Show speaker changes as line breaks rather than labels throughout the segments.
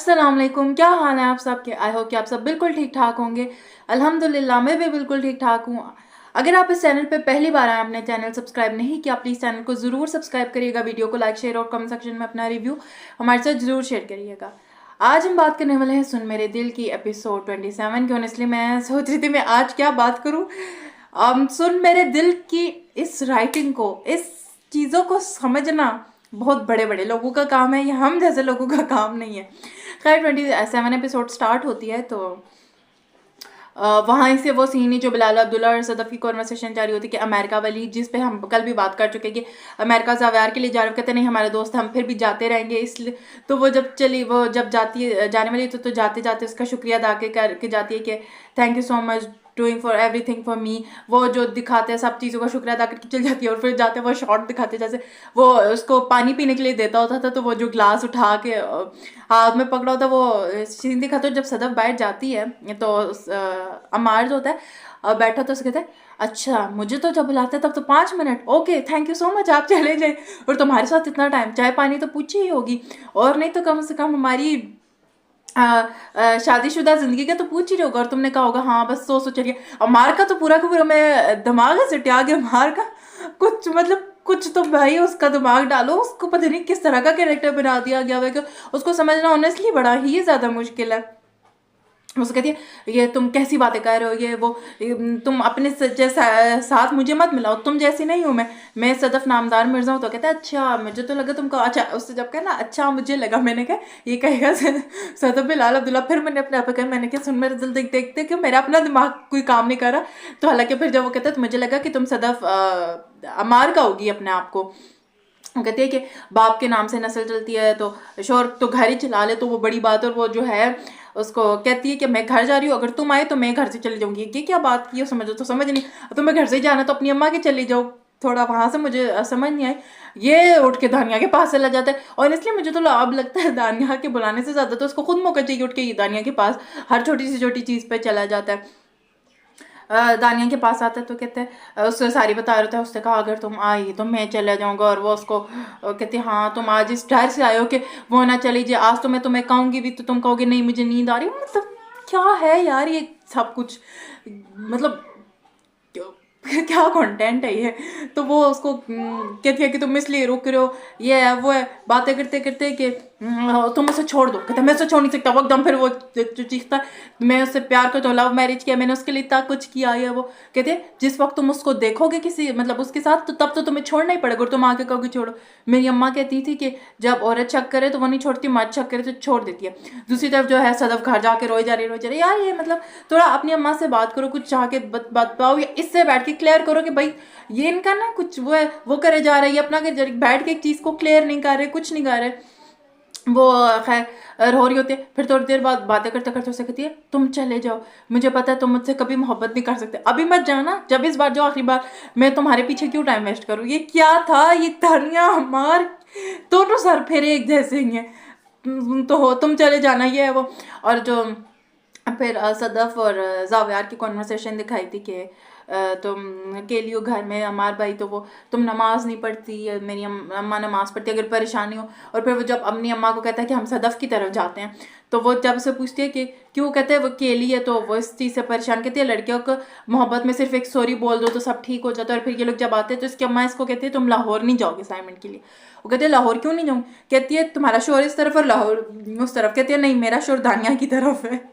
अस्सलाम वालेकुम, क्या हाल है आप सबके। आई होप कि आप सब बिल्कुल ठीक ठाक होंगे। अल्हम्दुलिल्लाह मैं भी बिल्कुल ठीक ठाक हूँ। अगर आप इस चैनल पे पहली बार आए, आपने चैनल सब्सक्राइब नहीं किया, प्लीज़ चैनल को ज़रूर सब्सक्राइब करिएगा। वीडियो को लाइक शेयर और कमेंट सेक्शन में अपना रिव्यू हमारे साथ ज़रूर शेयर करिएगा। आज हम बात करने वाले हैं सुन मेरे दिल की एपिसोड 27 की। ऑनेस्टली मैं सोच रही थी मैं आज क्या बात करूँ। सुन मेरे दिल की इस राइटिंग को, इस चीज़ों को समझना बहुत बड़े बड़े लोगों का काम है, ये हम जैसे लोगों का काम नहीं है। खैर 27 एपिसोड स्टार्ट होती है तो वहाँ से वो सीन ही जो बिलाल अब्दुल्ला और सदफ की कॉन्वर्सेशन जारी होती है कि अमेरिका वाली, जिस पे हम कल भी बात कर चुके हैं कि अमेरिका जावियार के लिए जा रहे, कहते नहीं हमारे दोस्त हम फिर भी जाते रहेंगे इसलिए। तो वो जब जाती है जाने वाली तो जाते जाते उसका शुक्रिया अदा करके जाती है कि thank you so much doing for everything for me. वो जो दिखाते हैं सब चीज़ों का शुक्रिया अदा करके चल जाती है। और फिर जाते वो शॉर्ट दिखाते जैसे वो उसको पानी पीने के लिए देता होता था तो वो जो ग्लास उठा के हाथ में पकड़ा होता वो सीन दिखाते। जब सदफ बैठ जाती है तो अमार जो होता है बैठा तो उसे कहते हैं अच्छा मुझे तो जब बुलाते हैं तब तो 5 minute, okay thank you so much आप चले जाए। और तुम्हारे साथ इतना टाइम चाय पानी तो पूछी ही होगी, और नहीं तो कम से कम हमारी शादीशुदा जिंदगी का तो पूछ ही रहे होगा। और तुमने कहा होगा हाँ बस सो चलिए। और मार का तो पूरा का पूरा मैं दिमाग से सिटिया गया। मार का कुछ मतलब कुछ तो भाई उसका दिमाग डालो, उसको पता नहीं किस तरह का कैरेक्टर बना दिया गया है कि उसको समझना ऑनेस्टली बड़ा ही ज़्यादा मुश्किल है। उसको कहती है ये तुम कैसी बातें कर रहे हो, तुम अपने साथ मुझे मत मिलाओ, तुम जैसी नहीं हूँ मैं सदफ नामदार मिर्जा हूँ। तो कहता है अच्छा मुझे तो लगा तुमको, अच्छा उससे जब कहा ना अच्छा मुझे लगा, मैंने कहा ये कहेगा सदफ बिलाल अब्दुल्ला। फिर मैंने अपने आप कहा, मैंने कहा सुन मेरे दिल देखते कि मेरा अपना दिमाग कोई काम नहीं कर रहा। तो हालांकि फिर जब वो कहता है तो मुझे लगा कि तुम सदफ अमार का होगी अपने आप को। वो कहती है कि बाप के नाम से नस्ल चलती है तो शोर तो घर ही चला ले तो वो बड़ी बात। और वो जो है उसको कहती है कि मैं घर जा रही हूँ, अगर तुम आए तो मैं घर से चली जाऊंगी। ये क्या बात की है, समझो तो समझ नहीं। तो मैं घर से ही जाना तो अपनी अम्मा के चली जाओ। थोड़ा वहां से मुझे समझ नहीं आई। ये उठ के दानिया के पास चला जाता है। और इसलिए मुझे तो अब लगता है दानिया के बुलाने से ज्यादा तो उसको खुद मौका चाहिए उठ के दानिया के पास हर छोटी चीज पे चला जाता है। दानिया के पास आता है तो कहते हैं उससे सारी बता रहा था। उसने कहा अगर तुम आई तो मैं चला जाऊंगा। और वो उसको कहती है हाँ तुम आज इस डर से आए हो कि वो ना चली जाए, आज तो मैं तुम्हें कहूँगी भी तो तुम कहोगे नहीं मुझे नींद आ रही। मतलब क्या है यार ये सब कुछ, मतलब क्या कंटेंट है ये। तो वो उसको कहती है कि तुम इसलिए रुक रहे हो, ये है वो है, बातें करते करते कि तुम उसे छोड़ दो। कहता मैं उसे छोड़ नहीं सकता। वो एकदम फिर वो चीखता मैं उससे प्यार करता हूँ, लव मैरिज किया मैंने उसके लिए इतना कुछ किया है। वो कहते हैं जिस वक्त तुम उसको देखोगे किसी मतलब उसके साथ तो तब तो तुम्हें छोड़ना ही पड़ेगा और तुम आके कहोगे छोड़ो। मेरी अम्मा कहती थी कि जब औरत शक करे तो वो नहीं छोड़ती, मर्द शक करे तो छोड़ देती है। दूसरी तरफ जो है सदफ घर जाके रोई जा रही यार। ये मतलब थोड़ा अपनी अम्मा से बात करो, कुछ चाह के बताओ या इससे बैठ के क्लियर करो कि भाई ये इनका ना कुछ वो है, वो करे जा रहा है अपना बैठ के एक चीज को क्लियर नहीं कर रहे, कुछ नहीं कर रहे। वो खैर रो रही होती है। फिर थोड़ी देर बाद बातें करते करते उसे कहती है तुम चले जाओ, मुझे पता है तुम मुझसे कभी मोहब्बत नहीं कर सकते, अभी मत जाना, जब इस बार जो आखिरी बार मैं तुम्हारे पीछे क्यों टाइम वेस्ट करूँ। ये क्या था, ये धनिया हमार दोनों सर फेरे एक जैसे ही हैं। तो हो तुम चले जाना, ये है वो। और जो फिर सदफ और जावियार की कॉन्वर्सेशन दिखाई थी कि तुम अकेली हो घर में, अमार भाई तो वो तुम नमाज नहीं पढ़ती, मेरी अम्मा नमाज पढ़ती अगर परेशानी हो। और फिर वो जब अपनी अम्मा को कहता है कि हम सदफ की तरफ जाते हैं तो वो जब से पूछती है कि क्यों, कहते हैं वो अकेली है तो वो इस चीज़ से परेशान। कहती है लड़कियों को मोहब्बत में सिर्फ एक सॉरी बोल दो तो सब ठीक हो जाता है। और फिर ये लोग जब आते हैं तो इसकी अम्मा इसको कहती है तुम लाहौर नहीं जाओगे असाइनमेंट के लिए। वो कहते हैं लाहौर क्यों नहीं जाऊँ, कहती है तुम्हारा शोर इस तरफ और लाहौर उस तरफ। कहती है नहीं मेरा शोर दानिया की तरफ है।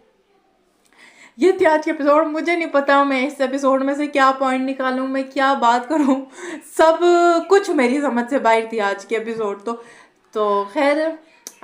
ये थी आज की एपिसोड। मुझे नहीं पता मैं इस एपिसोड में से क्या पॉइंट निकालूं, मैं क्या बात करूं। सब कुछ मेरी समझ से बाहर थी आज की एपिसोड। तो खैर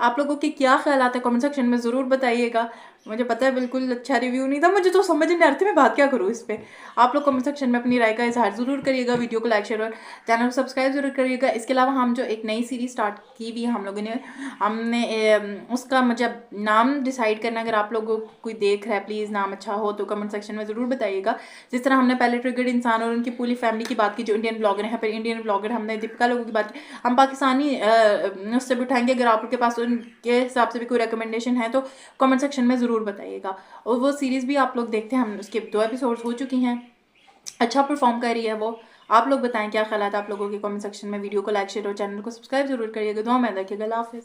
आप लोगों के क्या ख्याल आते हैं कमेंट सेक्शन में ज़रूर बताइएगा। मुझे पता है बिल्कुल अच्छा रिव्यू नहीं था, मुझे तो समझ नहीं आ रही थी मैं बात क्या करूँ इस पर। आप लोग कमेंट सेक्शन में अपनी राय का इजहार ज़रूर करिएगा। वीडियो को लाइक शेयर और चैनल को सब्सक्राइब जरूर करिएगा। इसके अलावा हम जो एक नई सीरीज स्टार्ट की हुई है हम लोगों ने, उसका मुझे नाम डिसाइड करना, अगर आप लोगों को कोई देख रहा है प्लीज़ नाम अच्छा हो तो कमेंट सेक्शन में ज़रूर बताइएगा। जिस तरह हमने पहले ट्रिगर्ड इंसान और उनकी पूरी फैमिली की बात की जो इंडियन ब्लॉगर है, फिर इंडियन ब्लॉगर हमने दीपिका लोगों की बात की, हम पाकिस्तानी उससे भी उठाएंगे। अगर आप लोग के पास उनके हिसाब से भी कोई रिकमेंडेशन है तो कमेंट सेक्शन में ज़रूर बताइएगा। और वो सीरीज़ भी आप लोग देखते हैं, हम उसके 2 एपिसोड्स हो चुकी हैं, अच्छा परफॉर्म कर रही है वो। आप लोग बताएं क्या ख्याल आप लोगों के कमेंट सेक्शन में। वीडियो को लाइक शेयर और चैनल को सब्सक्राइब जरूर करिएगा। दुआ में रखिएगा। अल्लाह हाफिज़।